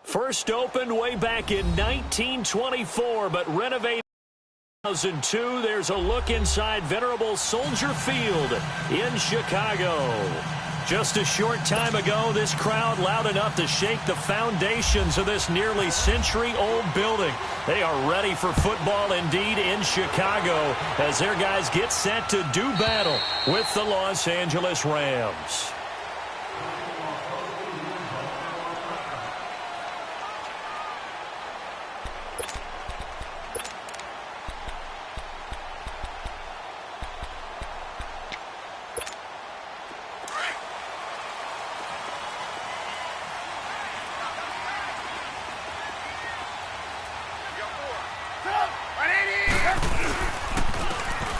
First opened way back in 1924, but renovated in 2002. There's a look inside venerable Soldier Field in Chicago. Just a short time ago, this crowd loud enough to shake the foundations of this nearly century-old building. They are ready for football indeed in Chicago as their guys get set to do battle with the Los Angeles Rams.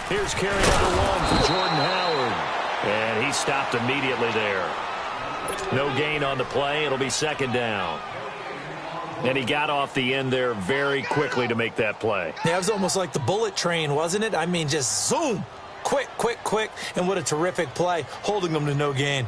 Here's carry number 1 for Jordan Howard. And he stopped immediately there. No gain on the play. It'll be second down. And he got off the end there very quickly to make that play. Yeah, it was almost like the bullet train, wasn't it? I mean, just zoom. Quick, quick, quick. And what a terrific play, holding them to no gain.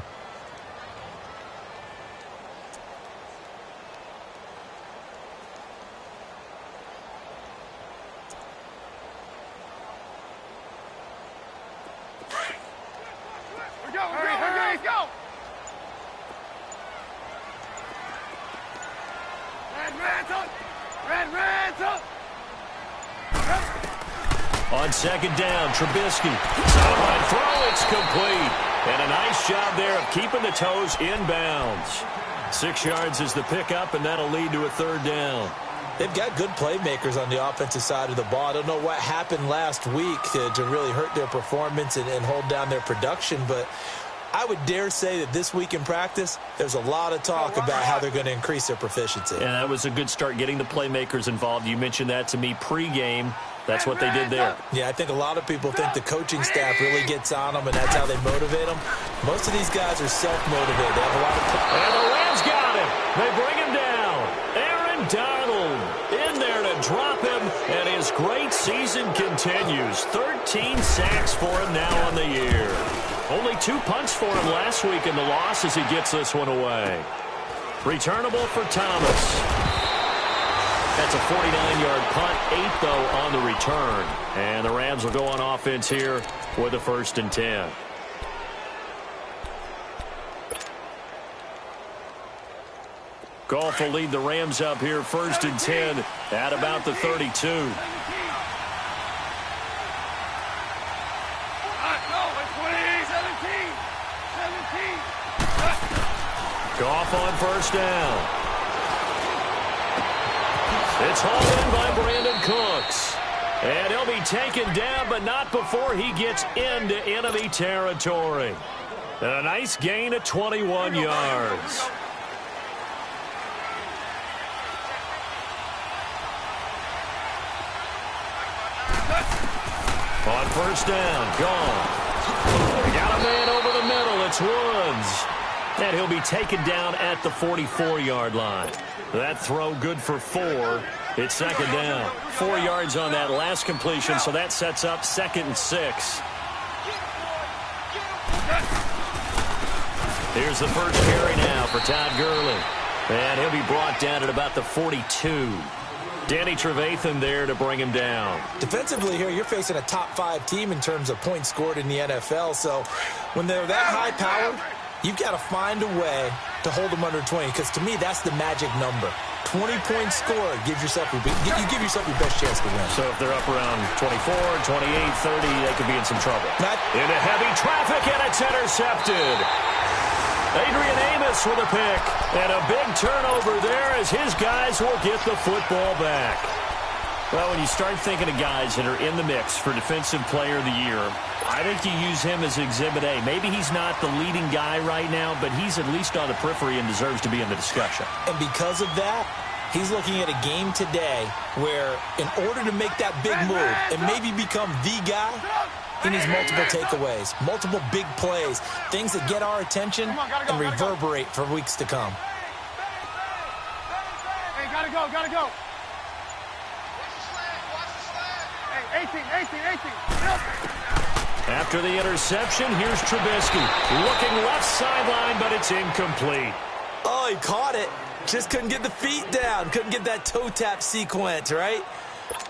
On second down, Trubisky. Sideline throw, it's complete. And a nice job there of keeping the toes inbounds. 6 yards is the pickup, and that'll lead to a third down. They've got good playmakers on the offensive side of the ball. I don't know what happened last week to really hurt their performance and hold down their production, but I would dare say that this week in practice, there's a lot of talk about how they're going to increase their proficiency. And that was a good start, getting the playmakers involved. You mentioned that to me pregame. That's what they did there. Yeah, I think a lot of people think the coaching staff really gets on them, and that's how they motivate them. Most of these guys are self-motivated. They have a lot of... And the Rams got him. They bring him down. Aaron Donald in there to drop him, and his great season continues. 13 sacks for him now on the year. Only 2 punts for him last week in the loss as he gets this one away. Returnable for Thomas. That's a 49-yard punt, 8 though on the return. And the Rams will go on offense here with a 1st and 10. Goff will lead the Rams up here 1st and 10 at about the 32. Goff on 1st down. It's hauled in by Brandon Cooks. And he'll be taken down, but not before he gets into enemy territory. A nice gain of 21 yards. On 1st down, gone. Got a man over the middle. It's Woods. And he'll be taken down at the 44-yard line. That throw good for 4. It's 2nd down. 4 yards on that last completion, so that sets up 2nd and 6. Here's the first carry now for Todd Gurley. And he'll be brought down at about the 42. Danny Trevathan there to bring him down. Defensively here, you're facing a top-5 team in terms of points scored in the NFL. So when they're that high-powered, you've got to find a way to hold them under 20, because to me, that's the magic number. 20 points scored gives yourself you give yourself your best chance to win. So if they're up around 24, 28, 30, they could be in some trouble. Into heavy traffic, and it's intercepted. Adrian Amos with a pick, and a big turnover there as his guys will get the football back. Well, when you start thinking of guys that are in the mix for Defensive Player of the Year, I think you use him as Exhibit A. Maybe he's not the leading guy right now, but he's at least on the periphery and deserves to be in the discussion. And because of that, he's looking at a game today where in order to make that big move and maybe become the guy, he needs multiple takeaways, multiple big plays, things that get our attention and reverberate for weeks to come. Hey, gotta go, gotta go. Hey, 18. After the interception, here's Trubisky. Looking left sideline, but it's incomplete. Oh, he caught it. Just couldn't get the feet down. Couldn't get that toe tap sequence, right?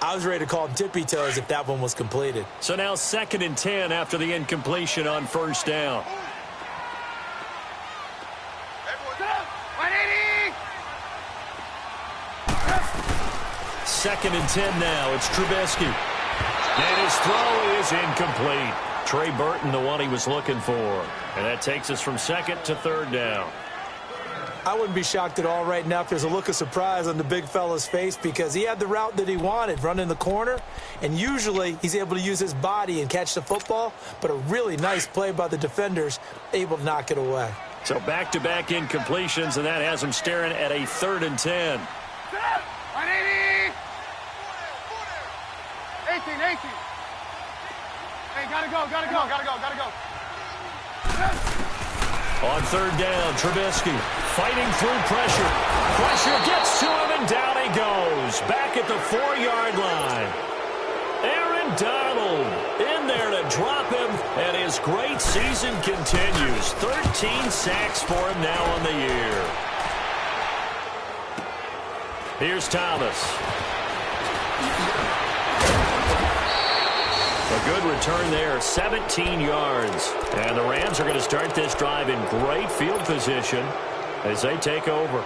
I was ready to call him tippy toes if that one was completed. So now 2nd and 10 after the incompletion on 1st down. Second and 10 now. It's Trubisky. And his throw is incomplete. Trey Burton, the one he was looking for. And that takes us from 2nd to 3rd down. I wouldn't be shocked at all right now if there's a look of surprise on the big fella's face, because he had the route that he wanted, running the corner, and usually he's able to use his body and catch the football, but a really nice play by the defenders, able to knock it away. So back-to-back incompletions, and that has him staring at a 3rd and 10. 18. Hey, gotta go. On 3rd down, Trubisky fighting through pressure. Pressure gets to him, and down he goes. Back at the 4-yard line. Aaron Donald in there to drop him, and his great season continues. 13 sacks for him now on the year. Here's Thomas. A good return there, 17 yards. And the Rams are going to start this drive in great field position as they take over.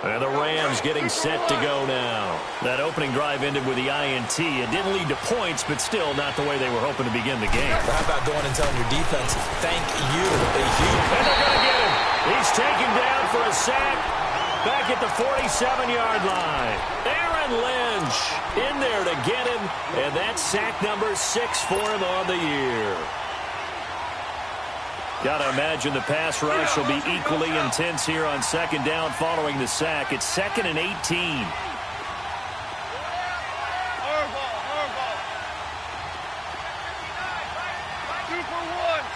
And the Rams getting set to go now. That opening drive ended with the INT. It didn't lead to points, but still not the way they were hoping to begin the game. Well, how about going and telling your defense, thank you. And they're going to get him. He's taken down for a sack back at the 47-yard line. Aaron Lynch in there to get him, and that's sack number 6 for him on the year. Got to imagine the pass rush will be equally intense here on 2nd down following the sack. It's 2nd and 18.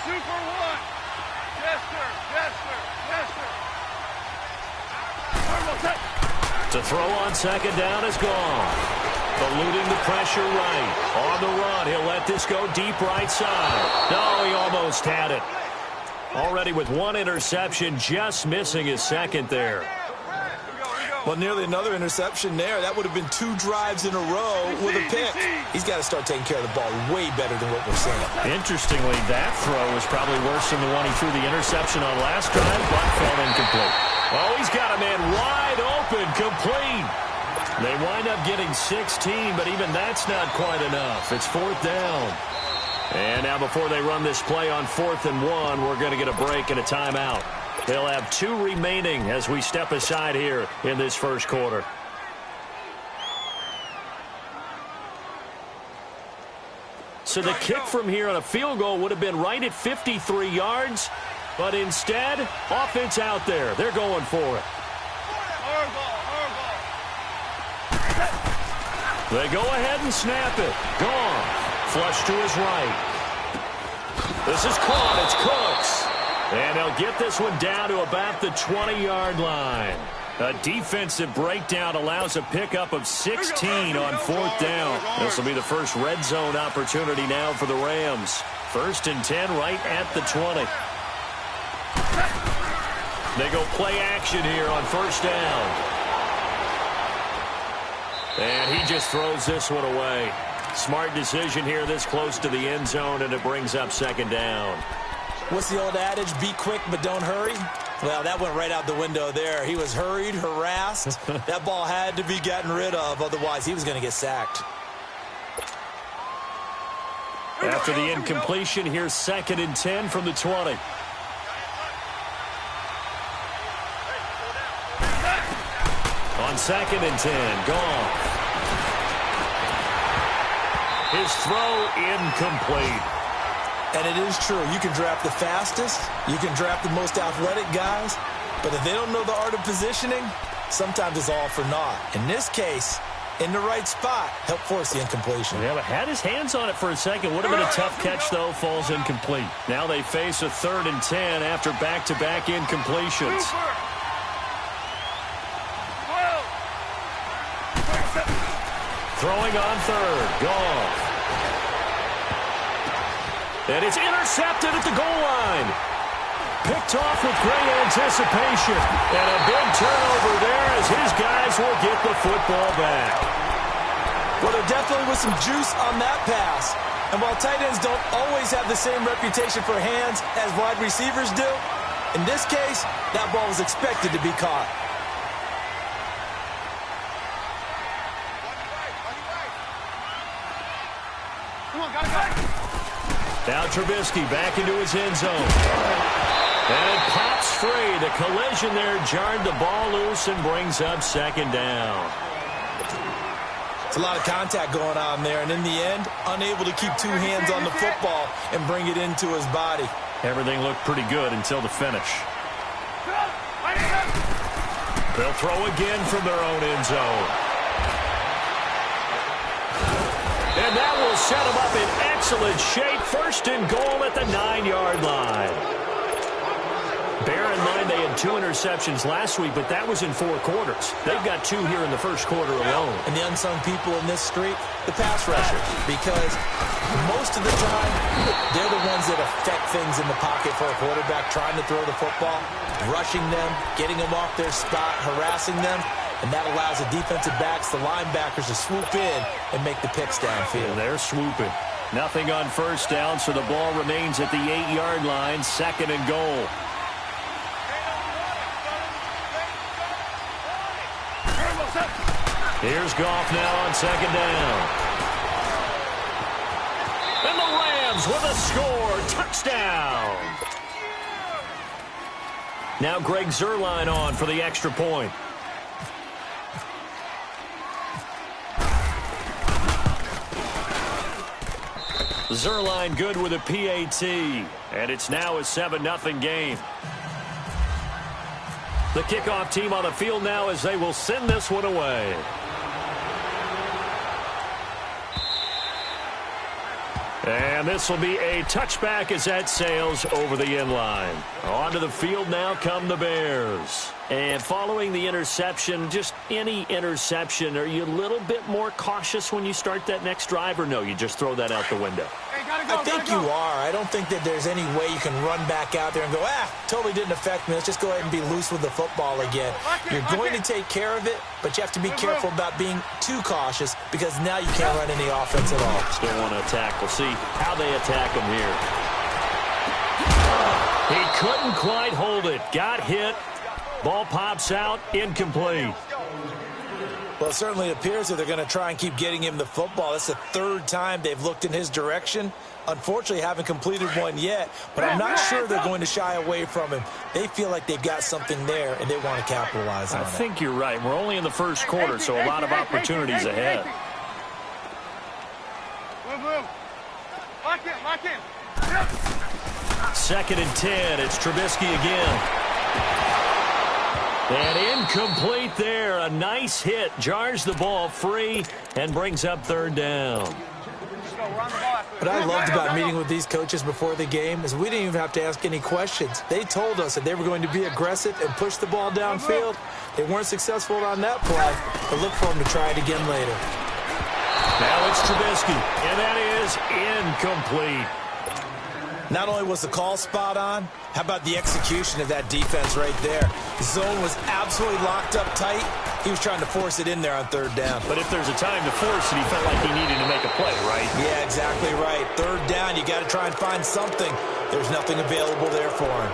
Super one. Yes, sir. To throw on 2nd down is gone. Eluding the pressure right. On the run, he'll let this go deep right side. No, he almost had it. Already with 1 interception, just missing his 2nd there. Well, nearly another interception there. That would have been 2 drives in a row with a pick. He's got to start taking care of the ball way better than what we're seeing. Interestingly, that throw was probably worse than the one he threw the interception on last drive, but fell incomplete. Oh, he's got a man wide open, complete. They wind up getting 16, but even that's not quite enough. It's 4th down. And now before they run this play on 4th and 1, we're going to get a break and a timeout. They'll have 2 remaining as we step aside here in this first quarter. So the kick from here on a field goal would have been right at 53 yards, but instead, offense out there. They're going for it. They go ahead and snap it. Gone. Flush to his right. This is caught. It's Cooks. And they'll get this one down to about the 20-yard line. A defensive breakdown allows a pickup of 16 on 4th down. This will be the first red zone opportunity now for the Rams. 1st and 10 right at the 20. They go play action here on 1st down. And he just throws this one away. Smart decision here this close to the end zone, and it brings up 2nd down. What's the old adage? Be quick, but don't hurry. Well, that went right out the window there. He was hurried, harassed. That ball had to be gotten rid of. Otherwise, he was going to get sacked. After the incompletion, here's 2nd and 10 from the 20. On 2nd and 10, gone. His throw incomplete. And it is true. You can draft the fastest. You can draft the most athletic guys. But if they don't know the art of positioning, sometimes it's all for naught. In this case, in the right spot, helped force the incompletion. Yeah, but had his hands on it for a second. Would have been a tough catch, though. Falls incomplete. Now they face a 3rd and 10 after back-to-back incompletions. Throwing on 3rd. Gone. And it's intercepted at the goal line. Picked off with great anticipation. And a big turnover there as his guys will get the football back. Well, there definitely was some juice on that pass. And while tight ends don't always have the same reputation for hands as wide receivers do, in this case, that ball was expected to be caught. Come on, got it. Now Trubisky back into his end zone. And it pops free. The collision there jarred the ball loose and brings up 2nd down. It's a lot of contact going on there, and in the end, unable to keep 2 hands on the football and bring it into his body. Everything looked pretty good until the finish. They'll throw again from their own end zone. And that will set them up in excellent shape. 1st and goal at the 9-yard line. Bear in mind they had 2 interceptions last week, but that was in 4 quarters. They've got 2 here in the first quarter alone. And the unsung people in this streak, the pass rushers. Because most of the time, they're the ones that affect things in the pocket for a quarterback, trying to throw the football, rushing them, getting them off their spot, harassing them. And that allows the defensive backs, the linebackers, to swoop in and make the picks downfield. And they're swooping. Nothing on 1st down, so the ball remains at the 8-yard line, 2nd and goal. Here's Goff now on 2nd down. And the Rams with a score. Touchdown. Now Greg Zuerlein on for the extra point. Zuerlein good with a PAT. And it's now a 7-0 game. The kickoff team on the field now as they will send this one away. And this will be a touchback as that sails over the end line. Onto the field now come the Bears. And following the interception, just any interception, are you a little bit more cautious when you start that next drive, or no, you just throw that out the window? Hey, I think you are. I don't think that there's any way you can run back out there and go, totally didn't affect me. Let's just go ahead and be loose with the football again. You're going to take care of it, but you have to be careful about being too cautious because now you can't run any offense at all. Still want to attack. We'll see how they attack him here. He couldn't quite hold it. Got hit. Ball pops out. Incomplete. Well, it certainly appears that they're going to try and keep getting him the football. That's the third time they've looked in his direction. Unfortunately, haven't completed one yet, but I'm not sure they're going to shy away from him. They feel like they've got something there, and they want to capitalize on it. I think you're right. We're only in the first quarter, so a lot of opportunities ahead. Move. Lock in. 2nd and 10. It's Trubisky again. And incomplete there. A nice hit. Jars the ball free and brings up 3rd down. What I loved about meeting with these coaches before the game is we didn't even have to ask any questions. They told us that they were going to be aggressive and push the ball downfield. They weren't successful on that play, but look for them to try it again later. Now it's Trubisky, and that is incomplete. Not only was the call spot on, how about the execution of that defense right there? The zone was absolutely locked up tight. He was trying to force it in there on 3rd down. But if there's a time to force it, he felt like he needed to make a play, right? Yeah, exactly right. 3rd down, you got to try and find something. There's nothing available there for him.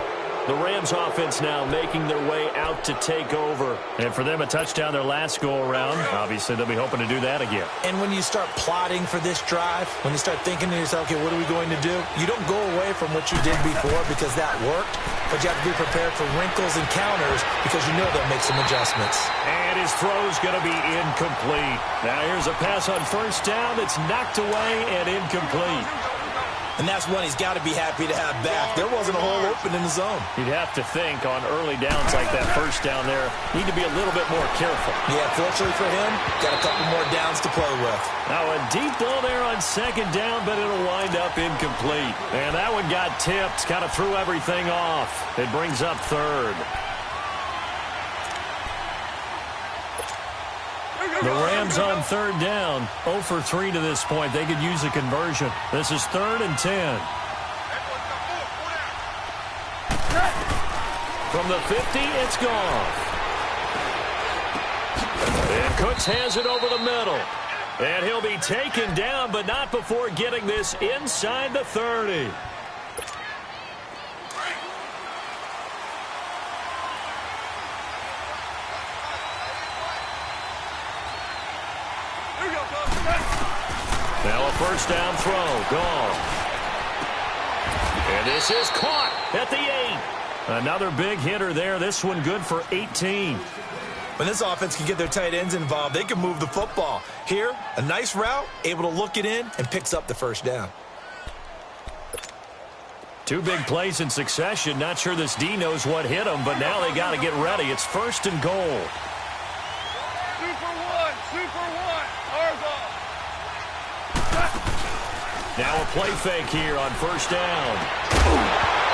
The Rams offense now making their way out to take over. And for them, a touchdown their last go-around. Obviously, they'll be hoping to do that again. And when you start plotting for this drive, when you start thinking to yourself, okay, what are we going to do? You don't go away from what you did before because that worked, but you have to be prepared for wrinkles and counters because you know they'll make some adjustments. And his throw's going to be incomplete. Now here's a pass on 1st down that's knocked away and incomplete. And that's one he's got to be happy to have back. There wasn't a hole open in the zone. You'd have to think on early downs like that 1st down there, need to be a little bit more careful. Yeah, fortunately for him, got a couple more downs to play with. Now a deep ball there on 2nd down, but it'll wind up incomplete. And that one got tipped, kind of threw everything off. It brings up 3rd. The Rams on 3rd down, 0 for 3 to this point. They could use a conversion. This is 3rd and 10. From the 50, it's gone. And Cooks has it over the middle. And he'll be taken down, but not before getting this inside the 30. Now a 1st down throw. Gone. And this is caught at the 8. Another big hitter there. This one good for 18. When this offense can get their tight ends involved, they can move the football. Here, a nice route, able to look it in, and picks up the 1st down. 2 big plays in succession. Not sure this D knows what hit him, but now they got to get ready. It's 1st and goal. Super one. Argo. Now a play fake here on 1st down.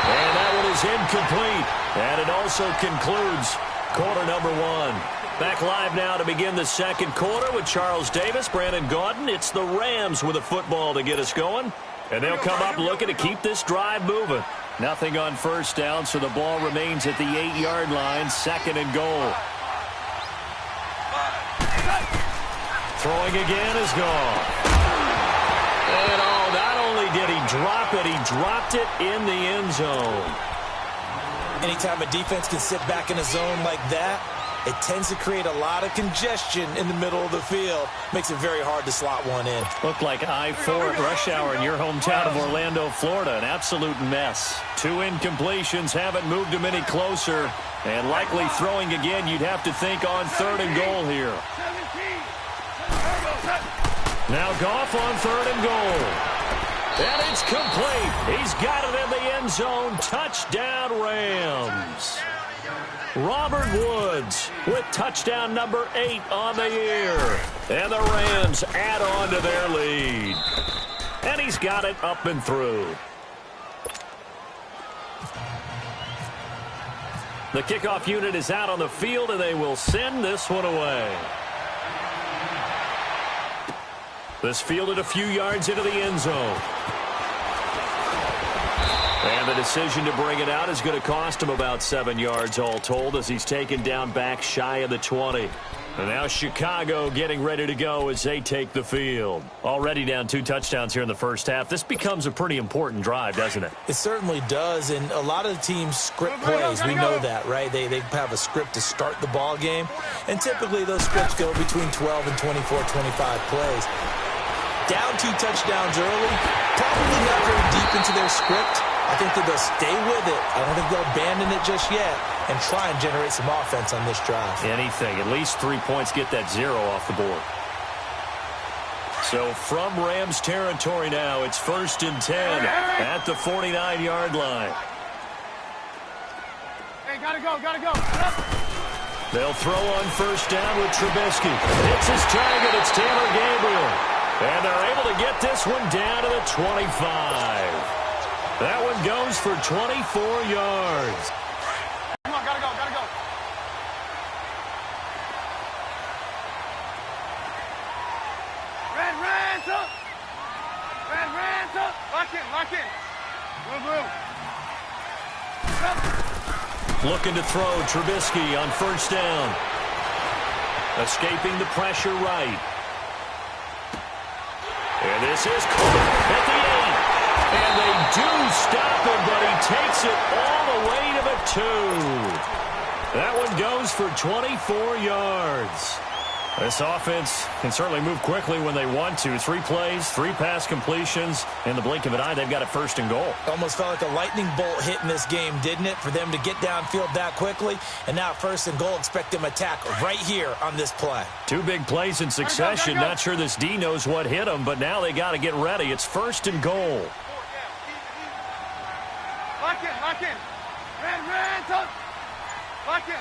And that one is incomplete. And it also concludes quarter number 1. Back live now to begin the 2nd quarter with Charles Davis, Brandon Gaudin. It's the Rams with a football to get us going. And they'll come up looking to keep this drive moving. Nothing on 1st down, so the ball remains at the 8-yard line, 2nd and goal. Throwing again is gone. And not only did he drop it, he dropped it in the end zone. Anytime a defense can sit back in a zone like that, it tends to create a lot of congestion in the middle of the field. Makes it very hard to slot one in. Looked like I-4 at rush hour in your hometown of Orlando, Florida. An absolute mess. 2 incompletions haven't moved him any closer. And likely throwing again, you'd have to think on 3rd and goal here. Now Goff on 3rd and goal. And it's complete. He's got it in the end zone. Touchdown, Rams. Robert Woods with touchdown number 8 on the year. And the Rams add on to their lead. And he's got it up and through. The kickoff unit is out on the field, and they will send this one away. This fielded a few yards into the end zone. And the decision to bring it out is going to cost him about 7 yards all told as he's taken down back shy of the 20. And now Chicago getting ready to go as they take the field. Already down 2 touchdowns here in the first half. This becomes a pretty important drive, doesn't it? It certainly does, and a lot of the teams script plays. We know that, right? They have a script to start the ball game, and typically those scripts go between 12 and 24, 25 plays. Down 2 touchdowns early, probably not very deep into their script. I think that they'll stay with it. I don't think they'll abandon it just yet and try and generate some offense on this drive. Anything. At least 3 points, get that 0 off the board. So from Rams territory now, it's 1st and 10 at the 49-yard line. Hey, gotta go, gotta go. They'll throw on 1st down with Trubisky. Hits his target. It's Taylor Gabriel. And they're able to get this one down to the 25. That one goes for 24 yards. Come on, gotta go, gotta go. Ransom! Ransom! Lock in. Move. Looking to throw Trubisky on 1st down. Escaping the pressure right. And this is caught at the 8. And they do stop him, but he takes it all the way to the 2. That one goes for 24 yards. This offense can certainly move quickly when they want to. 3 plays, 3 pass completions. In the blink of an eye, they've got it 1st and goal. Almost felt like a lightning bolt hit in this game, didn't it? For them to get downfield that quickly. And now 1st and goal, expect them to attack right here on this play. 2 big plays in succession. Not sure this D knows what hit them, but now they got to get ready. It's 1st and goal. Lock in. Ransom! Lock in.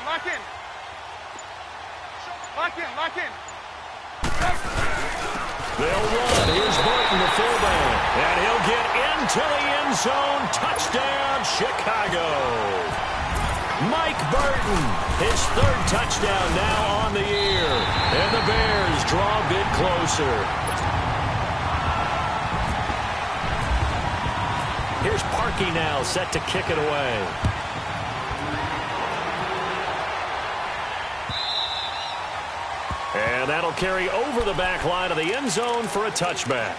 They'll run. Here's Burton, the fullback. And he'll get into the end zone. Touchdown, Chicago. Mike Burton, his 3rd touchdown now on the year. And the Bears draw a bit closer. Here's Parkey now, set to kick it away. And that'll carry over the back line of the end zone for a touchback.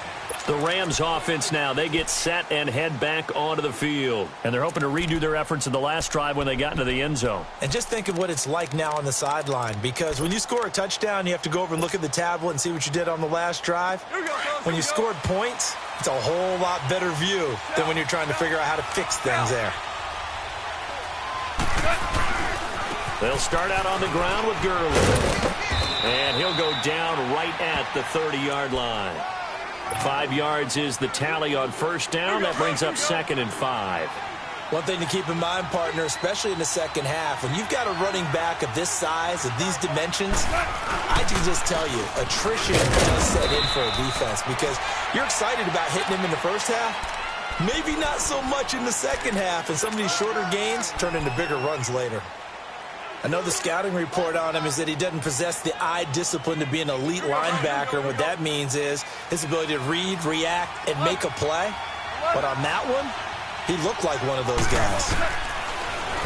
The Rams offense now, they get set and head back onto the field. And they're hoping to redo their efforts in the last drive when they got into the end zone. And just think of what it's like now on the sideline, because when you score a touchdown, you have to go over and look at the tablet and see what you did on the last drive. When you scored points, it's a whole lot better view than when you're trying to figure out how to fix things there. They'll start out on the ground with Gurley. And he'll go down right at the 30-yard line. 5 yards is the tally on 1st down. That brings up 2nd and 5. One thing to keep in mind, partner, especially in the second half, when you've got a running back of this size, of these dimensions, I can just tell you, attrition does set in for a defense because you're excited about hitting him in the first half. Maybe not so much in the second half, and some of these shorter gains turn into bigger runs later. I know the scouting report on him is that he doesn't possess the eye discipline to be an elite linebacker. And what that means is his ability to read, react, and make a play. But on that one, he looked like one of those guys.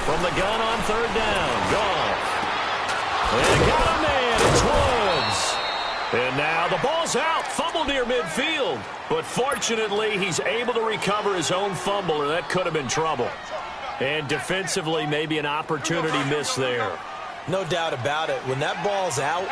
From the gun on 3rd down, Goff. And got a man, it's Woods. And now the ball's out, fumble near midfield. But fortunately, he's able to recover his own fumble, or that could have been trouble. And defensively, maybe an opportunity miss there. No doubt about it. When that ball's out,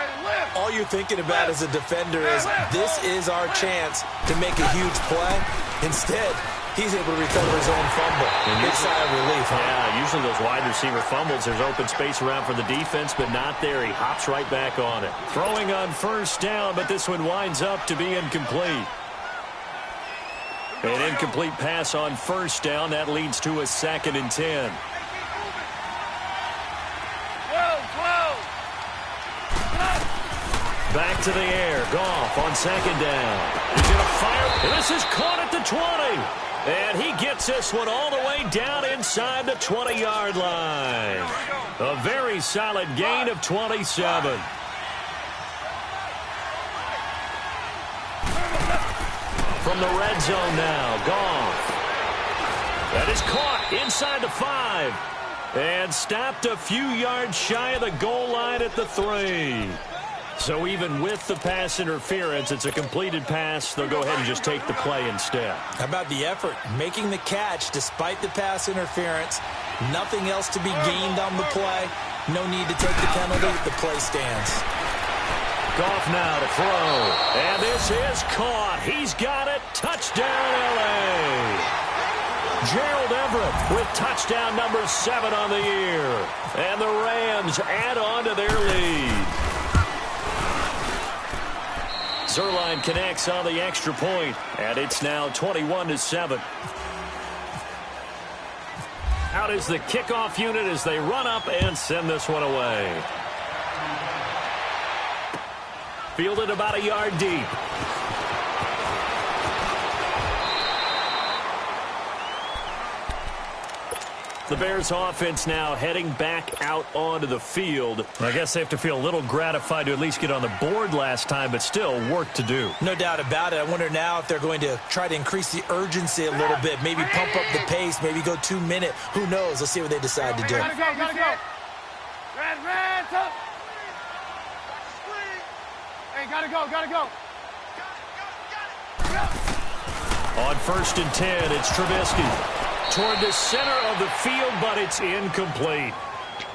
all you're thinking about as a defender is this is our chance to make a huge play. Instead, he's able to recover his own fumble. Big sigh of relief, huh? Yeah, usually those wide receiver fumbles, there's open space around for the defense, but not there. He hops right back on it. Throwing on 1st down, but this one winds up to be incomplete. An incomplete pass on 1st down. That leads to a 2nd and 10. Back to the air. Goff on 2nd down. He's going to fire. This is caught at the 20. And he gets this one all the way down inside the 20-yard line. A very solid gain of 27. From the red zone now, Goff. That is caught inside the 5. And stopped a few yards shy of the goal line at the 3. So even with the pass interference, it's a completed pass. They'll go ahead and just take the play instead. How about the effort? Making the catch despite the pass interference. Nothing else to be gained on the play. No need to take the penalty. The play stands. Goff now to throw. And this is caught. He's got it. Touchdown, L.A. Gerald Everett with touchdown number 7 on the year. And the Rams add on to their lead. Zerline connects on the extra point, and it's now 21-7. Out is the kickoff unit as they run up and send this one away. Fielded about a yard deep. The Bears offense now heading back out onto the field. I guess they have to feel a little gratified to at least get on the board last time, but still work to do. No doubt about it. I wonder now if they're going to try to increase the urgency a little bit, maybe pump up the pace, maybe go 2 minute. Who knows? Let's see what they decide to do. Gotta go. Red, top. Hey, gotta go. On 1st and 10, it's Trubisky. Toward the center of the field, but it's incomplete.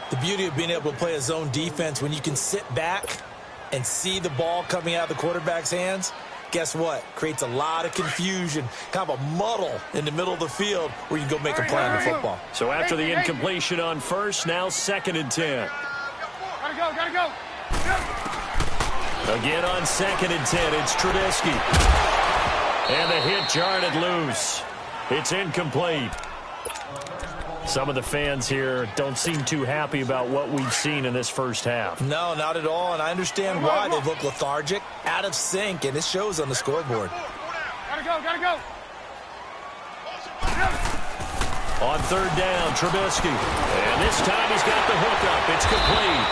The beauty of being able to play a zone defense when you can sit back and see the ball coming out of the quarterback's hands, guess what? Creates a lot of confusion, kind of a muddle in the middle of the field where you can go make a play on the football. So after the incompletion on 1st, now 2nd and 10. Gotta go. Again on 2nd and 10, it's Trubisky. And the hit jarred it loose. It's incomplete. Some of the fans here don't seem too happy about what we've seen in this first half. No, not at all, and I understand why. They've looked lethargic, out of sync, and it shows on the scoreboard. Gotta go. On 3rd down, Trubisky. And this time he's got the hookup. It's complete.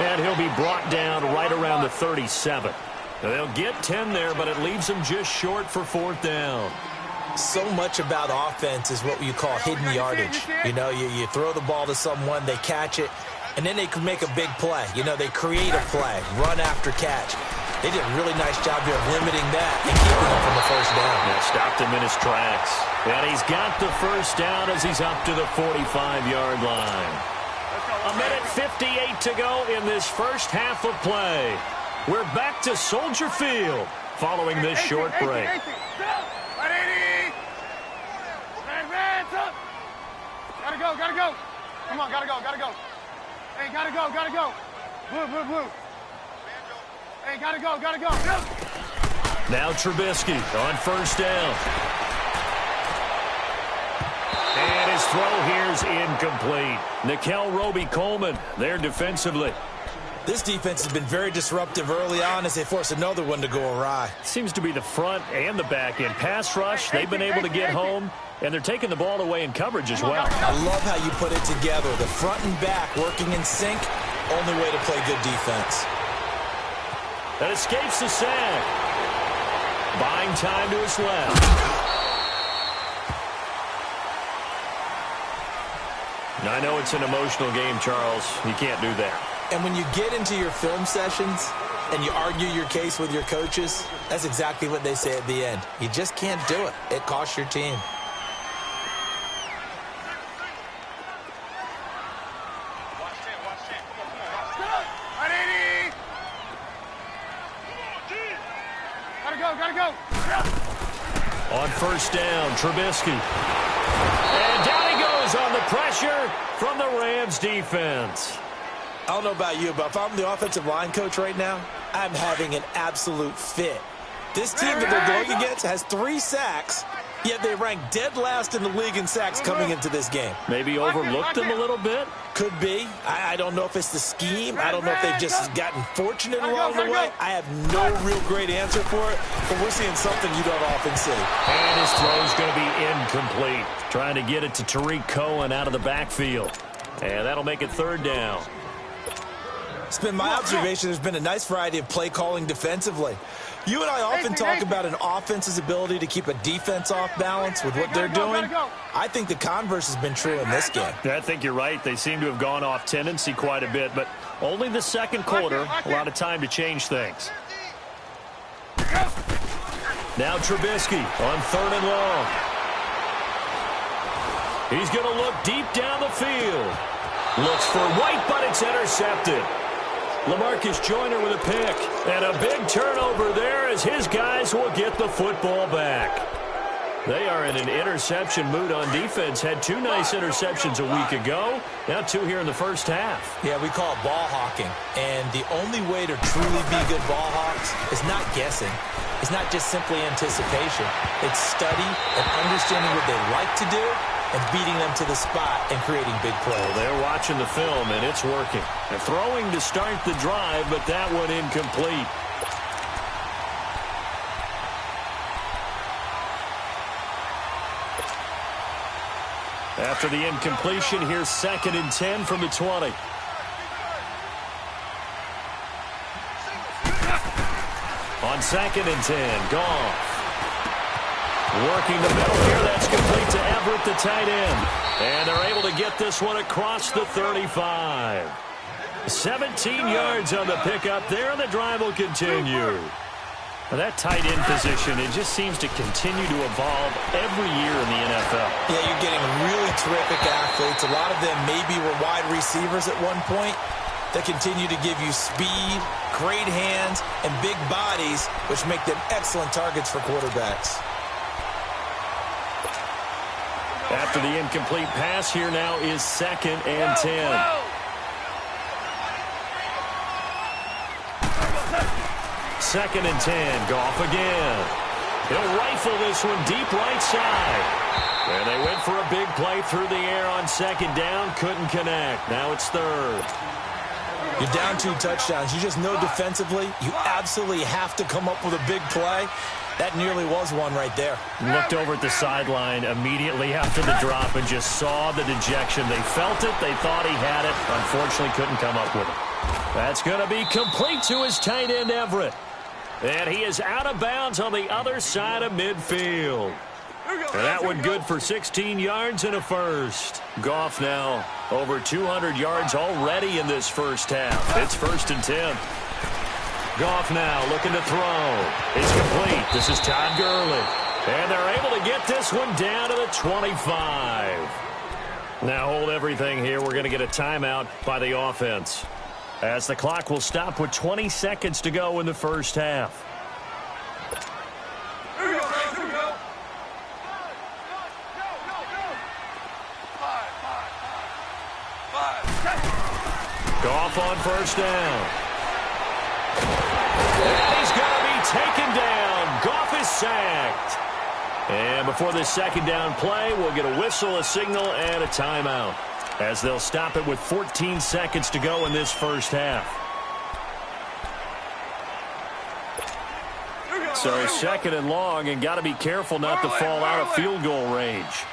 And he'll be brought down right around the 37. They'll get 10 there, but it leaves them just short for 4th down. So much about offense is what you call hidden yardage. You know, you throw the ball to someone, they catch it, and then they can make a big play. You know, they create a play, run after catch. They did a really nice job here of limiting that and keeping them from the 1st down. Yeah, stopped him in his tracks. And he's got the 1st down as he's up to the 45-yard line. 1:58 to go in this first half of play. We're back to Soldier Field following this short break. Gotta go. Come on, gotta go. Hey, gotta go. Blue. Hey, gotta go. Now Trubisky on 1st down. And his throw here's incomplete. Nickel Roby-Coleman there defensively. This defense has been very disruptive early on as they force another one to go awry. Seems to be the front and the back end. Pass rush, they've been able to get home, and they're taking the ball away in coverage as well. I love how you put it together. The front and back working in sync, only way to play good defense. That escapes the sack. Buying time to his left. Now, I know it's an emotional game, Charles. You can't do that. And when you get into your film sessions and you argue your case with your coaches, that's exactly what they say at the end. You just can't do it. It costs your team. Gotta go. On 1st down, Trubisky. And down he goes on the pressure from the Rams defense. I don't know about you, but if I'm the offensive line coach right now, I'm having an absolute fit. This team that they're going against has 3 sacks, yet they rank dead last in the league in sacks coming into this game. Maybe overlooked them a little bit? Could be. I don't know if it's the scheme. I don't know if they've just gotten fortunate along the way. I have no real great answer for it, but we're seeing something you don't often see. And his throw's going to be incomplete. Trying to get it to Tariq Cohen out of the backfield. And that'll make it 3rd down. It's been my observation there's been a nice variety of play calling defensively. You and I often talk about an offense's ability to keep a defense off balance with what they're doing. I think the converse has been true in this game. I think you're right. They seem to have gone off tendency quite a bit, but only the second quarter, a lot of time to change things. Now Trubisky on 3rd and long. He's going to look deep down the field. Looks for White, but it's intercepted. LaMarcus Joyner with a pick. And a big turnover there as his guys will get the football back. They are in an interception mood on defense. Had 2 nice interceptions a week ago. Now 2 here in the first half. Yeah, we call it ball hawking. And the only way to truly be good ball hawks is not guessing. It's not just simply anticipation. It's study and understanding what they like to do and beating them to the spot and creating big plays. Well, they're watching the film, and it's working. They're throwing to start the drive, but that one incomplete. After the incompletion, here's 2nd and 10 from the 20. On 2nd and 10, Goff. Working the middle here, that's complete to Everett, the tight end. And they're able to get this one across the 35. 17 yards on the pickup there, and the drive will continue. Well, that tight end position, it just seems to continue to evolve every year in the NFL. Yeah, you're getting really terrific athletes. A lot of them maybe were wide receivers at one point. They continue to give you speed, great hands, and big bodies, which make them excellent targets for quarterbacks. After the incomplete pass, here now is 2nd and 10. Second and 10, Goff again. He'll rifle this one deep right side. And they went for a big play through the air on 2nd down, couldn't connect. Now it's 3rd. You're down 2 touchdowns. You just know defensively you absolutely have to come up with a big play. That nearly was one right there. Looked over at the sideline immediately after the drop and just saw the dejection. They felt it. They thought he had it. Unfortunately, couldn't come up with it. That's going to be complete to his tight end, Everett. And he is out of bounds on the other side of midfield. And that one good for 16 yards and a first. Goff now over 200 yards already in this first half. It's 1st and 10. Goff now looking to throw. It's complete. This is Todd Gurley. And they're able to get this one down to the 25. Now hold everything here. We're going to get a timeout by the offense, as the clock will stop with 20 seconds to go in the first half. Here we go, guys. Here we go. Five. Goff on 1st down. And he's going to be taken down. Goff is sacked. And before this 2nd down play, we'll get a whistle, a signal, and a timeout, as they'll stop it with 14 seconds to go in this first half. So 2nd and long, and got to be careful not to fall out of field goal range.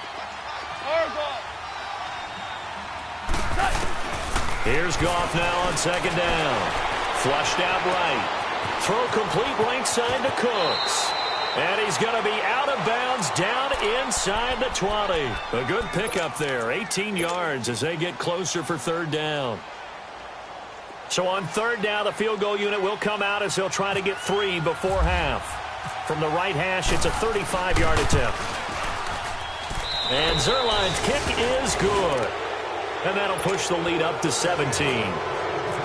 Here's Goff now on 2nd down. Flushed out right. Throw complete right side to Cooks. And he's going to be out of bounds down inside the 20. A good pickup there. 18 yards as they get closer for 3rd down. So on 3rd down, the field goal unit will come out as he'll try to get 3 before half. From the right hash, it's a 35-yard attempt. And Zerline's kick is good. And that'll push the lead up to 17.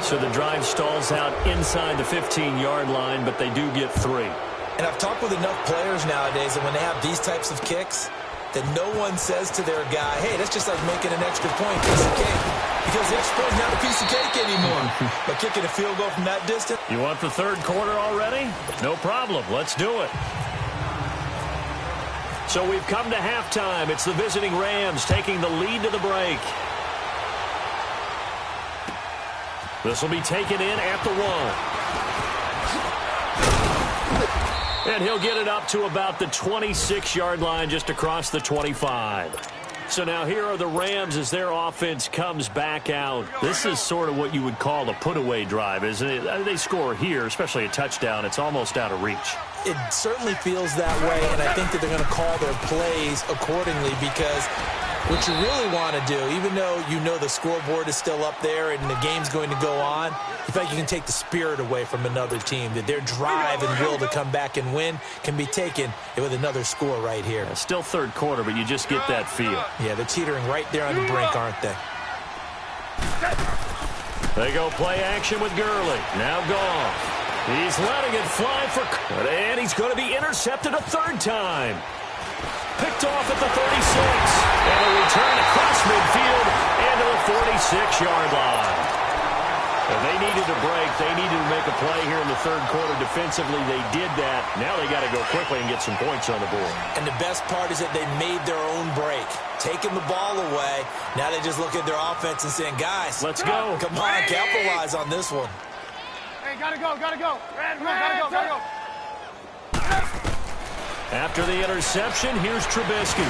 So the drive stalls out inside the 15-yard line, but they do get 3. And I've talked with enough players nowadays that when they have these types of kicks, that no one says to their guy, hey, that's just like making an extra point, piece of cake. Because the extra point's not a piece of cake anymore. But kicking a field goal from that distance. You want the 3rd quarter already? No problem. Let's do it. So we've come to halftime. It's the visiting Rams taking the lead to the break. This will be taken in at the 1. And he'll get it up to about the 26-yard line, just across the 25. So now here are the Rams as their offense comes back out. This is sort of what you would call a put-away drive, isn't it? They score here, especially a touchdown. It's almost out of reach. It certainly feels that way, and I think that they're going to call their plays accordingly because what you really want to do, even though you know the scoreboard is still up there and the game's going to go on, you feel like you can take the spirit away from another team, that their drive and will to come back and win can be taken with another score right here. Still third quarter, but you just get that feel. Yeah, they're teetering right there on the brink, aren't they? They go play action with Gurley. Now Goff. He's letting it fly and he's going to be intercepted a third time. Picked off at the 36. And a return across midfield and to the 46-yard line. If they needed a break, they needed to make a play here in the third quarter. Defensively, they did that. Now they got to go quickly and get some points on the board. And the best part is that they made their own break. Taking the ball away. Now they just look at their offense and saying, guys, let's go. Come on, capitalize on this one. Hey, gotta go, gotta go. Come on, gotta go, gotta go. After the interception, here's Trubisky.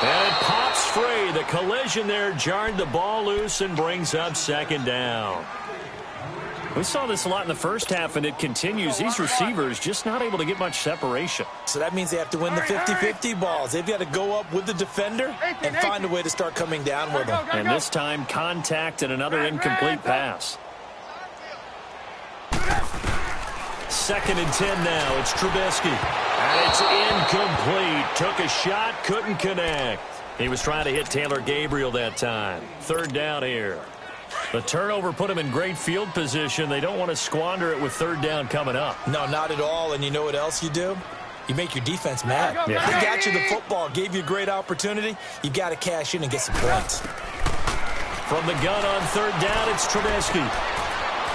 And it pops free. The collision there jarred the ball loose and brings up second down. We saw this a lot in the first half, and it continues. These receivers just not able to get much separation. So that means they have to win the 50-50 balls. They've got to go up with the defender and find a way to start coming down with them. And this time, contact and another incomplete pass. 2nd and 10 now. It's Trubisky. And it's incomplete. Took a shot, couldn't connect. He was trying to hit Taylor Gabriel that time. 3rd down here. The turnover put him in great field position. They don't want to squander it with 3rd down coming up. No, not at all. And you know what else you do? You make your defense mad. Yeah. They got you the football, gave you a great opportunity. You got to cash in and get some points. From the gun on 3rd down, it's Trubisky.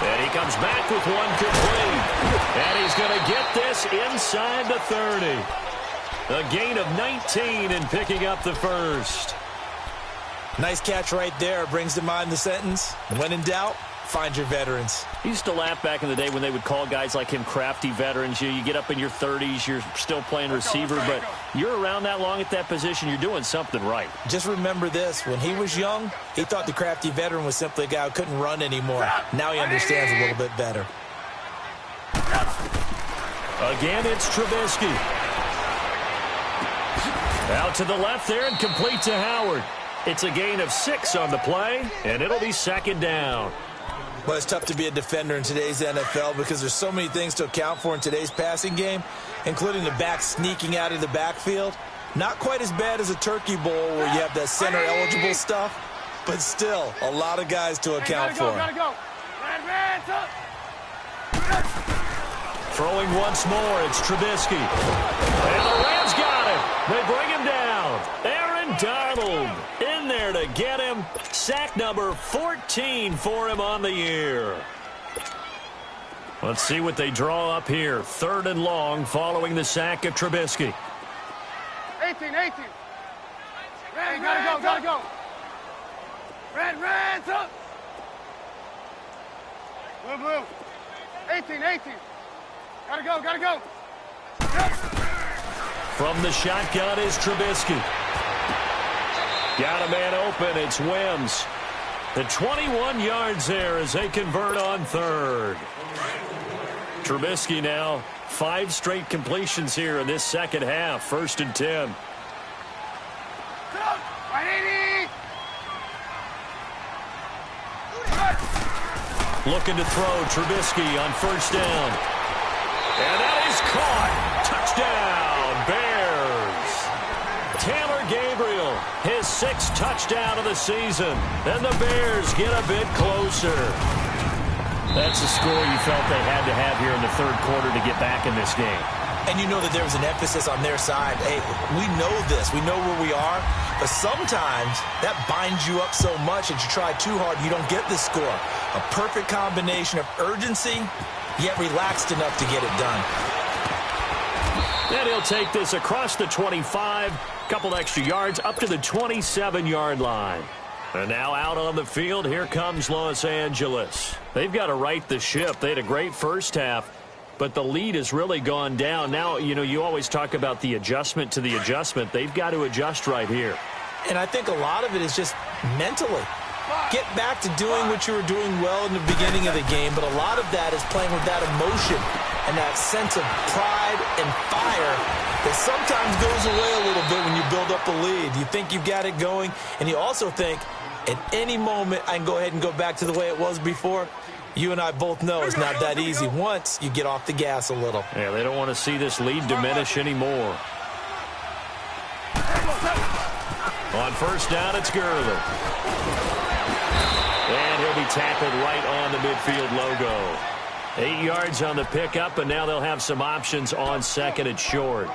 And he comes back with one complete. And he's going to get this inside the 30. A gain of 19 and picking up the first. Nice catch right there. Brings to mind the sentence, when in doubt, find your veterans. He used to laugh back in the day when they would call guys like him crafty veterans. You get up in your 30s, you're still playing receiver, but you're around that long at that position, you're doing something right. Just remember this. When he was young, he thought the crafty veteran was simply a guy who couldn't run anymore. Now he understands a little bit better. Again, it's Trubisky. Out to the left there and complete to Howard. It's a gain of 6 on the play, and it'll be 2nd down. Well, it's tough to be a defender in today's NFL because there's so many things to account for in today's passing game, including the back sneaking out of the backfield. Not quite as bad as a turkey bowl where you have that center-eligible stuff, but still a lot of guys to account for. Gotta go. Throwing once more, it's Trubisky. And the Rams got him. They bring him down. Aaron Donald in there to get him. Sack number 14 for him on the year. Let's see what they draw up here. 3rd and long following the sack of Trubisky. 18. Hey, gotta go. Red, up. Blue. 18. Gotta go. From the shotgun is Trubisky. Got a man open. It's Wims. The 21 yards there as they convert on 3rd. Trubisky now 5 straight completions here in this second half. 1st and 10. Looking to throw. Trubisky on 1st down. And that is caught. Touchdown, Bears. Taylor Gabriel, his 6th touchdown of the season. And the Bears get a bit closer. That's the score you felt they had to have here in the 3rd quarter to get back in this game. And you know that there was an emphasis on their side. Hey, we know this. We know where we are. But sometimes that binds you up so much that you try too hard, you don't get this score. A perfect combination of urgency, yet relaxed enough to get it done. And he'll take this across the 25, couple extra yards, up to the 27-yard line. And now out on the field, here comes Los Angeles. They've got to right the ship. They had a great first half, but the lead has really gone down. Now, you know, you always talk about the adjustment to the adjustment. They've got to adjust right here. And I think a lot of it is just mentally. Get back to doing what you were doing well in the beginning of the game, but a lot of that is playing with that emotion and that sense of pride and fire that sometimes goes away a little bit when you build up a lead. You think you've got it going, and you also think at any moment I can go ahead and go back to the way it was before. You and I both know it's not that easy once you get off the gas a little. Yeah, they don't want to see this lead diminish anymore. On first down, it's Gurley. And he'll be tackled right on the midfield logo. 8 yards on the pickup, and now they'll have some options on second and short.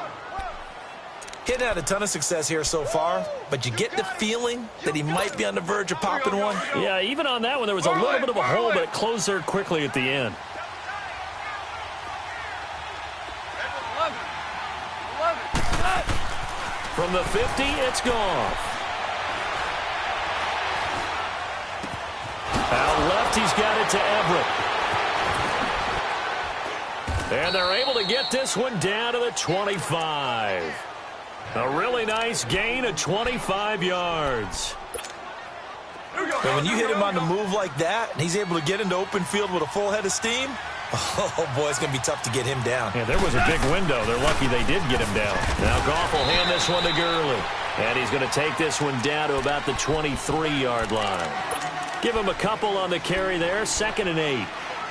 He hadn't had a ton of success here so far, but you get the feeling that he might be on the verge of popping one. Yeah, even on that one, there was a little bit of a hole, but it closed there quickly at the end. From the 50, it's Goff. Out left, he's got it to Everett. And they're able to get this one down to the 25. A really nice gain of 25 yards. And when you hit him on the move like that, and he's able to get into open field with a full head of steam, oh, boy, it's going to be tough to get him down. Yeah, there was a big window. They're lucky they did get him down. Now Goff will hand this one to Gurley. And he's going to take this one down to about the 23-yard line. Give him a couple on the carry there, 2nd and 8.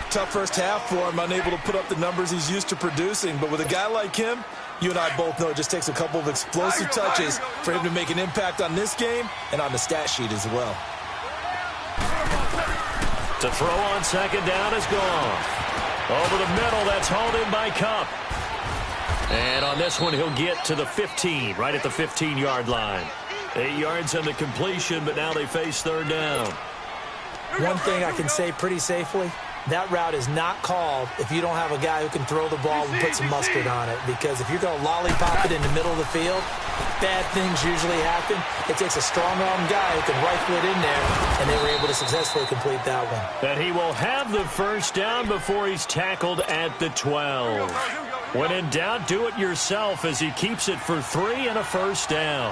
Tough first half for him, unable to put up the numbers he's used to producing. But with a guy like him, you and I both know it just takes a couple of explosive touches for him to make an impact on this game and on the stat sheet as well. To throw on second down is Goff. Over the middle, that's hauled in by Kupp. And on this one, he'll get to the 15, right at the 15-yard line. 8 yards on the completion, but now they face third down. One thing I can say pretty safely, that route is not called if you don't have a guy who can throw the ball and put some mustard on it. Because if you're going to lollipop it in the middle of the field, bad things usually happen. It takes a strong-arm guy who can rifle it in there, and they were able to successfully complete that one. And he will have the first down before he's tackled at the 12. When in doubt, do it yourself as he keeps it for 3 and a first down.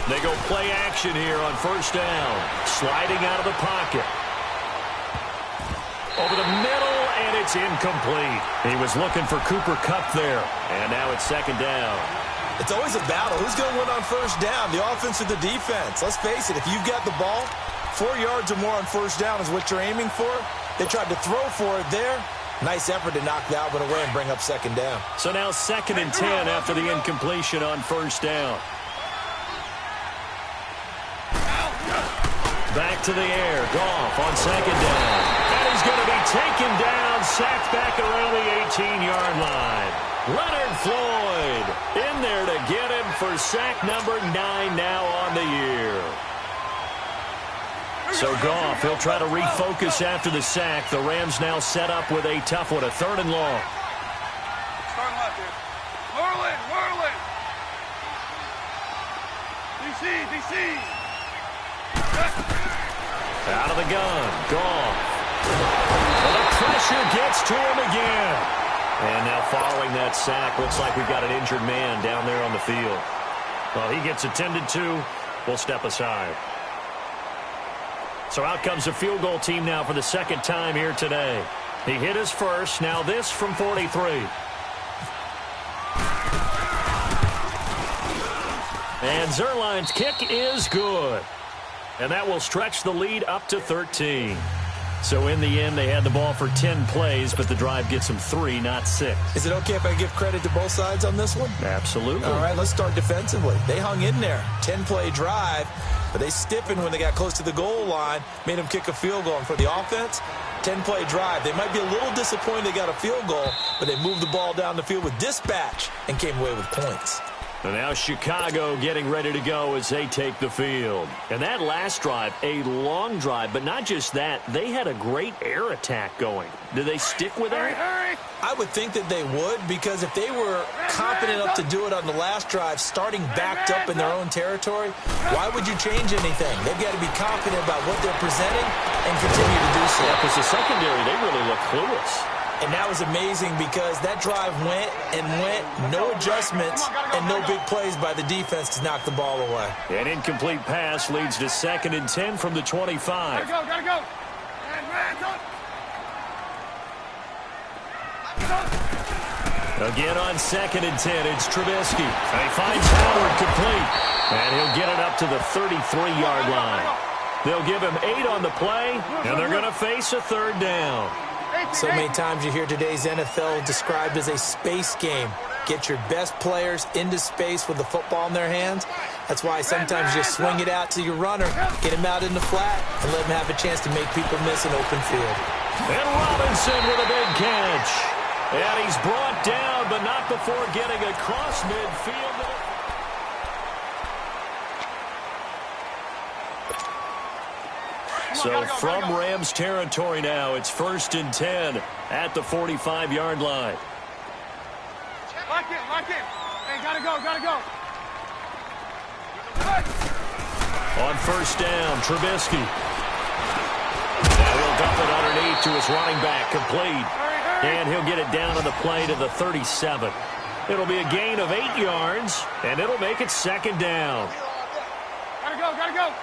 They go play action here on first down. Sliding out of the pocket. Over the middle, and it's incomplete. He was looking for Cooper Kupp there. And now it's second down. It's always a battle. Who's going to win on first down, the offense or the defense? Let's face it, if you've got the ball, 4 yards or more on first down is what you're aiming for. They tried to throw for it there. Nice effort to knock that one away and bring up second down. So now 2nd and 10 after the incompletion on first down. Back to the air. Goff on second down. And he's going to be taken down, sacked back around the 18-yard line. Leonard Floyd in there to get him for sack number 9 now on the year. So Goff, he'll try to refocus after the sack. The Rams now set up with a tough one, a 3rd and long. Start left here. Whirling. DC. Out of the gun. Goff. Well, the pressure gets to him again. And now following that sack, looks like we've got an injured man down there on the field. Well, he gets attended to. We'll step aside. So out comes the field goal team now for the 2nd time here today. He hit his first. Now this from 43. And Zerline's kick is good. And that will stretch the lead up to 13. So in the end, they had the ball for 10 plays, but the drive gets them 3, not 6. Is it okay if I give credit to both sides on this one? Absolutely. All right, let's start defensively. They hung in there. 10-play drive, but they stiffened when they got close to the goal line, made them kick a field goal. And for the offense, 10-play drive. They might be a little disappointed they got a field goal, but they moved the ball down the field with dispatch and came away with points. And now Chicago getting ready to go as they take the field. And that last drive, a long drive, but not just that. They had a great air attack going. Do they stick with that? I would think that they would, because if they were confident enough to do it on the last drive, starting backed up in their own territory, why would you change anything? They've got to be confident about what they're presenting and continue to do so. Yeah, because the secondary, they really look clueless. And that was amazing because that drive went and went, no adjustments, and no big plays by the defense to knock the ball away. An incomplete pass leads to 2nd and 10 from the 25. Gotta go. Again on 2nd and 10, it's Trubisky. And he finds Howard complete. And he'll get it up to the 33-yard line. They'll give him 8 on the play, and they're going to face a 3rd down. So many times you hear today's NFL described as a space game. Get your best players into space with the football in their hands. That's why sometimes you just swing it out to your runner, get him out in the flat, and let him have a chance to make people miss an open field. And Robinson with a big catch. And he's brought down, but not before getting across midfield. So from Rams territory now, it's 1st and 10 at the 45-yard line. Lock in. Hey, gotta go. On 1st down, Trubisky. Now he'll dump it underneath to his running back, complete. And he'll get it down on the play to the 37. It'll be a gain of 8 yards, and it'll make it 2nd down. Gotta go.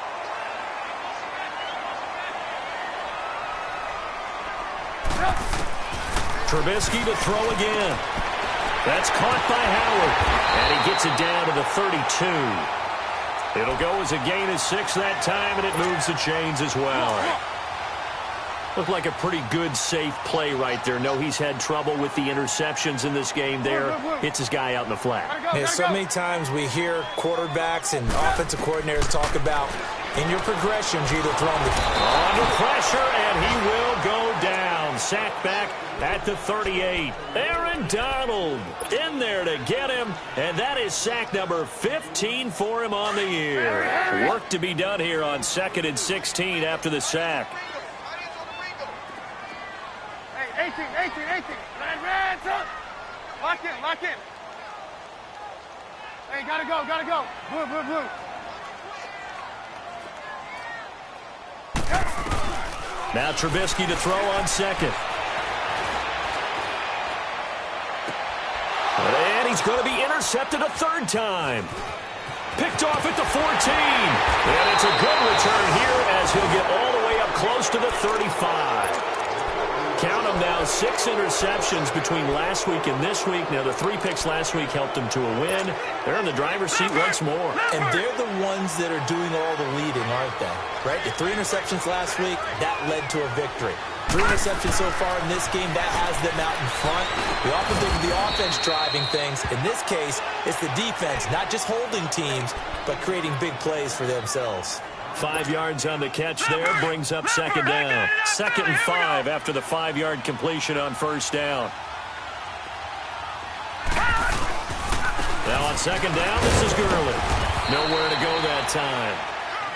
Trubisky to throw again. That's caught by Howard. And he gets it down to the 32. It'll go as a gain of 6 that time, and it moves the chains as well. Looked like a pretty good, safe play right there. No, he's had trouble with the interceptions in this game there. Hits his guy out in the flat. So many times we hear quarterbacks and offensive coordinators talk about in your progressions, you either throw them under pressure, and he will go down. Sacked back at the 38. Aaron Donald in there to get him, and that is sack number 15 for him on the year. Work to be done here on 2nd and 16 after the sack. 18. Red. Lock in. Hey, gotta go. Blue. Now Trubisky to throw on 2nd. And he's going to be intercepted a 3rd time. Picked off at the 14. And it's a good return here as he'll get all the way up close to the 35. Count them now, 6 interceptions between last week and this week. Now, the 3 picks last week helped them to a win. They're in the driver's seat once more. And they're the ones that are doing all the leading, aren't they? Right? The 3 interceptions last week, that led to a victory. 3 interceptions so far in this game, that has them out in front. We often think of the offense driving things. In this case, it's the defense, not just holding teams, but creating big plays for themselves. 5 yards on the catch there, brings up 2nd down. 2nd and 5 after the 5-yard completion on 1st down. Now on 2nd down, this is Gurley. Nowhere to go that time.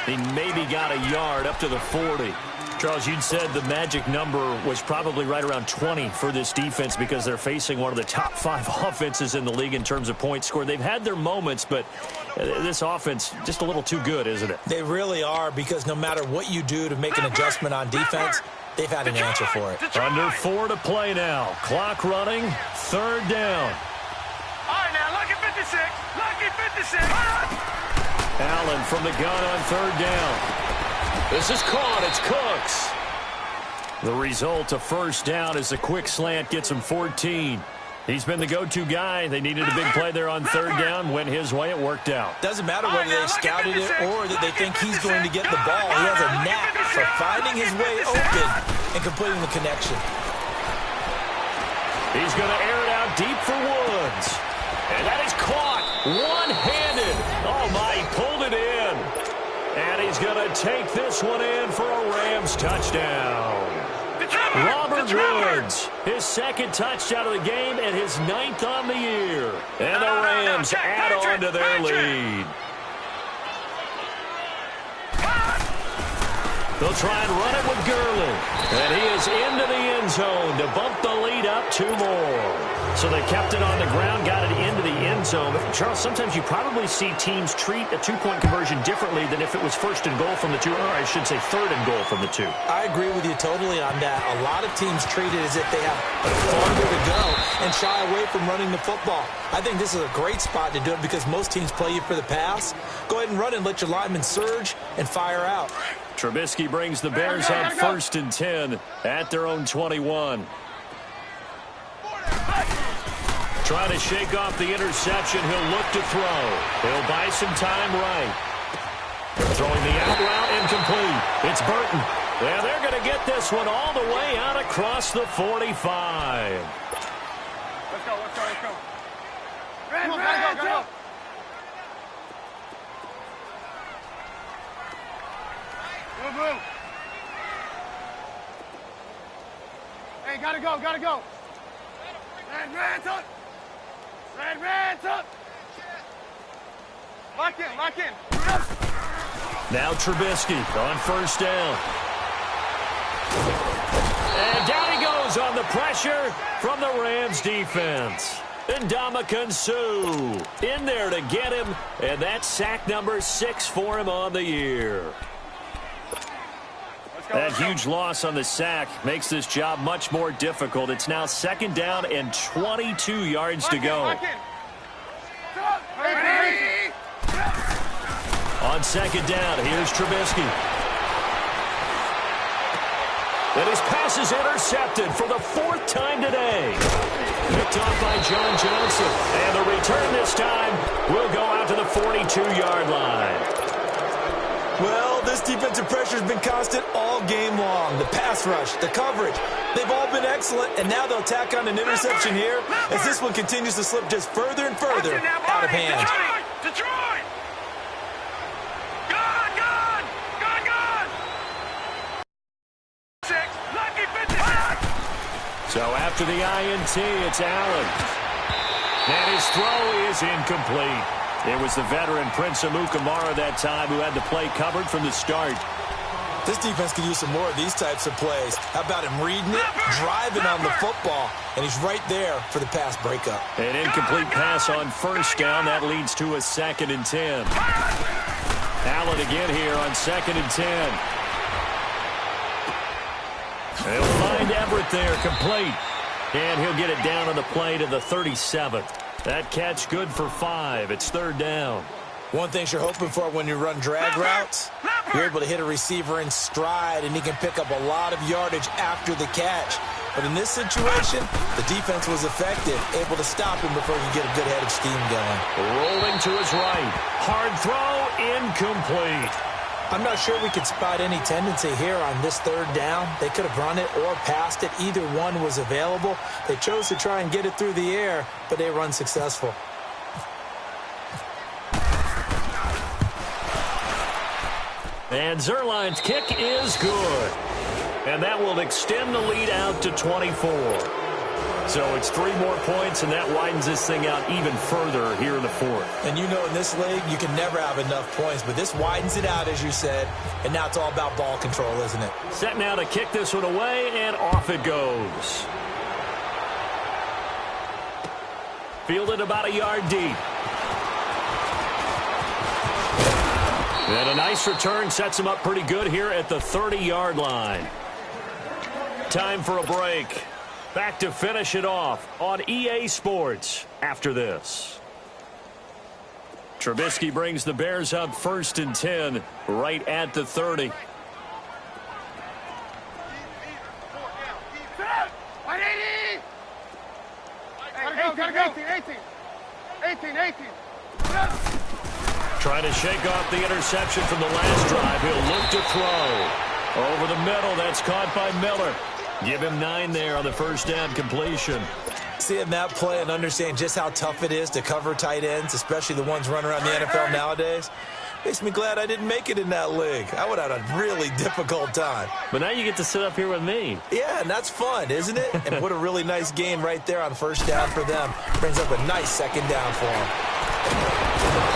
He maybe got a yard up to the 40. Charles, you'd said the magic number was probably right around 20 for this defense because they're facing one of the top 5 offenses in the league in terms of points scored. They've had their moments, but this offense just a little too good, isn't it? They really are, because no matter what you do to make an adjustment on defense, they've had an answer for it. Under 4 to play now. Clock running. 3rd down. All right, now, lucky 56. Lucky 56. Allen from the gun on 3rd down. This is caught. It's Cooks. The result of 1st down is a quick slant gets him 14. He's been the go-to guy. They needed a big play there on 3rd down. Went his way. It worked out. Doesn't matter whether they scouted it or that they think he's going to get the ball. He has a knack for finding his way open and completing the connection. He's going to air it out deep for Woods. And that is caught one-handed. Oh, my, he pulled it in. And he's going to take this one in for a Rams touchdown. Robert Woods, his 2nd touchdown of the game and his 9th on the year. And the Rams add on to their lead. They'll try and run it with Gurley. And he is into the end zone to bump the lead up 2 more. So they kept it on the ground, got it into the end zone. But Charles, sometimes you probably see teams treat a 2-point conversion differently than if it was first and goal from the 2, or I should say third and goal from the 2. I agree with you totally on that. A lot of teams treat it as if they have farther to go and shy away from running the football. I think this is a great spot to do it because most teams play you for the pass. Go ahead and run and let your linemen surge and fire out. Trubisky brings the Bears up 1st and 10 at their own 21. Trying to shake off the interception. He'll look to throw. He'll buy some time right. Throwing the out route incomplete. It's Burton. Yeah, they're going to get this one all the way out across the 45. Let's go, let's go, let's go. Come on, gotta go. Move. Hey, gotta go. Red up. Lock in. Now Trubisky on 1st down. And down he goes on the pressure from the Rams defense. And Ndamukong Suh in there to get him. And that's sack number 6 for him on the year. That huge loss on the sack makes this job much more difficult. It's now 2nd down and 22 yards to go. On 2nd down, here's Trubisky. And his pass is intercepted for the 4th time today. Picked off by John Johnson. And the return this time will go out to the 42-yard line. Well, this defensive pressure has been constant all game long. The pass rush, the coverage, they've all been excellent, and now they'll tack on an interception here as this one continues to slip just further and further out of hand. Detroit! Gone! 6, lucky 50. So after the INT, it's Allen. And his throw is incomplete. It was the veteran Prince Amukamara that time who had the play covered from the start. This defense could use some more of these types of plays. How about him reading it, driving on the football, and he's right there for the pass breakup. An incomplete pass on 1st down. That leads to a 2nd and 10. Allen again here on 2nd and 10. They'll find Everett there, complete. And he'll get it down on the play to the 37th. That catch good for 5. It's 3rd down. One thing you're hoping for when you run drag routes, you're able to hit a receiver in stride, and he can pick up a lot of yardage after the catch. But in this situation, the defense was effective, able to stop him before he could get a good head of steam going. Rolling to his right. Hard throw, incomplete. I'm not sure we could spot any tendency here on this 3rd down. They could have run it or passed it. Either one was available. They chose to try and get it through the air, but they were unsuccessful. And Zuerlein's kick is good. And that will extend the lead out to 24. So it's 3 more points, and that widens this thing out even further here in the 4th. And you know in this league, you can never have enough points, but this widens it out, as you said, and now it's all about ball control, isn't it? Set now to kick this one away, and off it goes. Fielded about a yard deep. And a nice return sets him up pretty good here at the 30-yard line. Time for a break. Back to finish it off on EA Sports after this. Trubisky brings the Bears up 1st and 10 right at the 30. Gotta go. 18. Trying to shake off the interception from the last drive. He'll look to throw. Over the middle, that's caught by Miller. Give him 9 there on the 1st down completion. Seeing that play and understand just how tough it is to cover tight ends, especially the ones running around the NFL nowadays, makes me glad I didn't make it in that league. I would have had a really difficult time. But now you get to sit up here with me. Yeah, and that's fun, isn't it? And what a really nice game right there on 1st down for them. Brings up a nice 2nd down for them.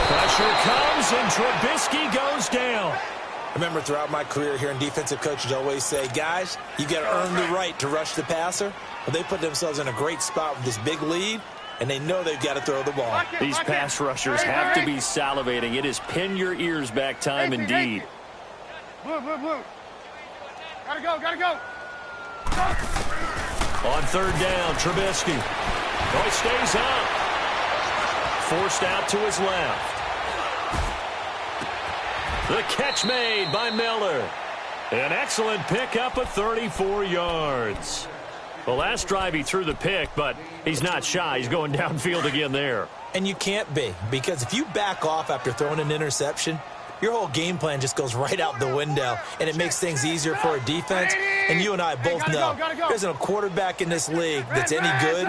Pressure comes, and Trubisky goes down. remember throughout my career hearing defensive coaches always say, guys, you got to earn the right to rush the passer. Well, they put themselves in a great spot with this big lead, and they know they've got to throw the ball. These pass rushers have to be salivating. It is pin your ears back time indeed. Blue. Gotta go. On third down, Trubisky. Oh, he stays up. Forced out to his left. The catch made by Miller. An excellent pickup of 34 yards. The last drive he threw the pick, but he's not shy. He's going downfield again there. And you can't be, because if you back off after throwing an interception, your whole game plan just goes right out the window, and it makes things easier for a defense. And you and I both know there isn't a quarterback in this league that's any good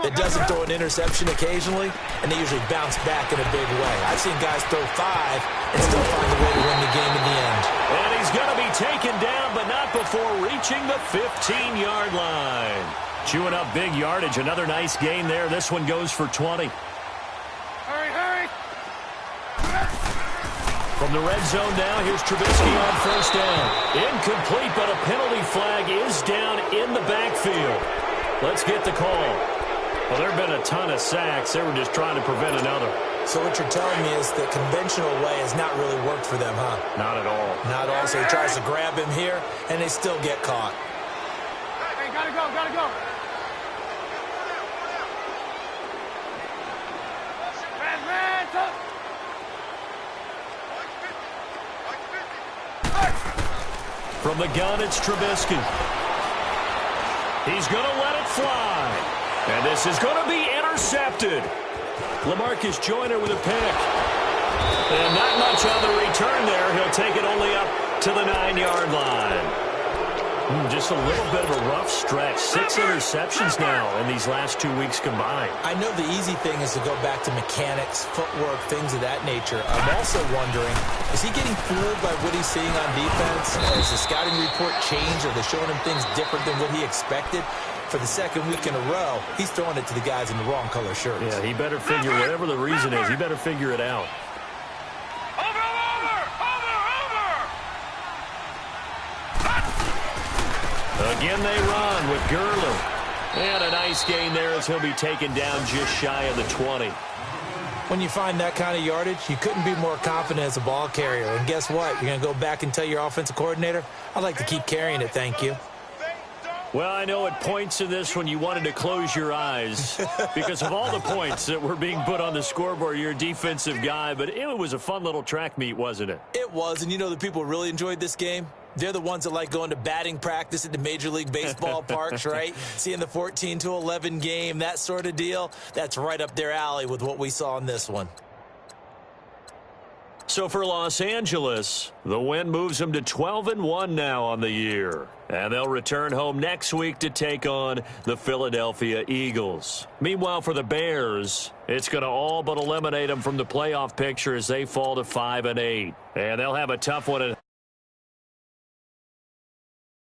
that doesn't throw an interception occasionally, and they usually bounce back in a big way. I've seen guys throw 5 and still find a way to win the game in the end. And he's going to be taken down, but not before reaching the 15-yard line. Chewing up big yardage. Another nice gain there. This one goes for 20. Hurry. From the red zone now, here's Trubisky on first down. Incomplete, but a penalty flag is down in the backfield. Let's get the call. Well, there have been a ton of sacks. They were just trying to prevent another. So what you're telling me is the conventional way has not really worked for them, huh? Not at all. Not all. So he tries to grab him here, and they still get caught. Hey, gotta go. Red, top. From the gun, it's Trubisky. He's going to let it fly. And this is going to be intercepted. LaMarcus Joyner with a pick. And not much on the return there. He'll take it only up to the 9-yard line. Just a little bit of a rough stretch. 6 interceptions now in these last 2 weeks combined. I know the easy thing is to go back to mechanics, footwork, things of that nature. I'm also wondering, is he getting fooled by what he's seeing on defense? Has the scouting report changed? Are they showing him things different than what he expected? For the second week in a row, he's throwing it to the guys in the wrong color shirts. Yeah, he better figure, whatever the reason is, he better figure it out. Again they run with Gurley. And a nice gain there as he'll be taken down just shy of the 20. When you find that kind of yardage, you couldn't be more confident as a ball carrier. And guess what? You're going to go back and tell your offensive coordinator, I'd like to keep carrying it, thank you. Well, I know at points in this when you wanted to close your eyes because of all the points that were being put on the scoreboard. You're a defensive guy, but it was a fun little track meet, wasn't it? It was, and you know the people who really enjoyed this game? They're the ones that like going to batting practice at the Major League Baseball parks, right? Seeing the 14-11 game, that sort of deal. That's right up their alley with what we saw in this one. So for Los Angeles, the win moves them to 12-1 now on the year. And they'll return home next week to take on the Philadelphia Eagles. Meanwhile, for the Bears, it's going to all but eliminate them from the playoff picture as they fall to 5-8. And they'll have a tough one at